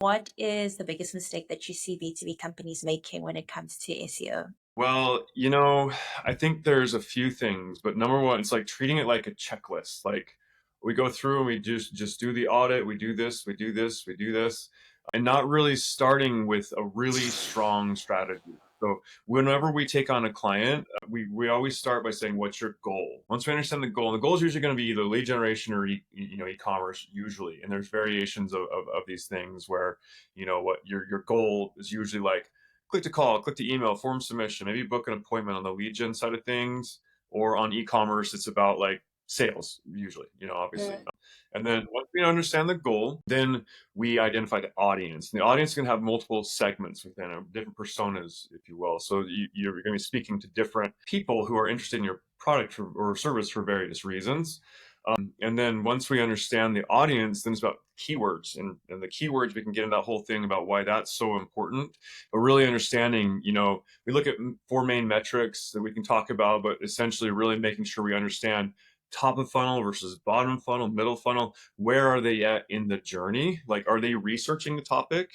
What is the biggest mistake that you see B2B companies making when it comes to SEO? Well, I think there's a few things, but number one, it's like treating it like a checklist. Like we go through and we just do the audit, we do this, we do this, we do this, and not really starting with a really strong strategy. So whenever we take on a client, we always start by saying, "What's your goal?" Once we understand the goal, and the goal is usually going to be either lead generation or e-commerce usually, and there's variations of these things where what your goal is usually like click to call, click to email, form submission, maybe book an appointment on the lead gen side of things, or on e-commerce, it's about like sales usually, obviously. Mm. And then once we understand the goal, then we identify the audience. And the audience can have multiple segments within it, different personas, if you will. So you're going to be speaking to different people who are interested in your product or service for various reasons. And then once we understand the audience, then it's about keywords. And the keywords, we can get into that whole thing about why that's so important. But really understanding, we look at four main metrics that we can talk about, but essentially really making sure we understand top of funnel versus bottom funnel, middle funnel. Where are they at in the journey? Like, are they researching the topic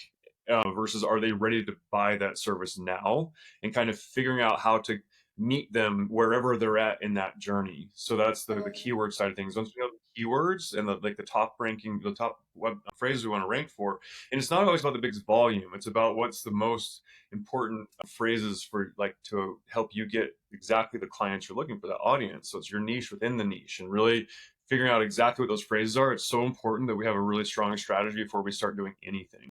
versus are they ready to buy that service now? And kind of figuring out how to meet them wherever they're at in that journey. So that's the keyword side of things. Once we know the keywords and the top ranking, the top web phrases we want to rank for, and it's not always about the biggest volume. It's about what's the most important phrases for like to help you get exactly the clients you're looking for, that audience. So it's your niche within the niche, and really figuring out exactly what those phrases are. It's so important that we have a really strong strategy before we start doing anything.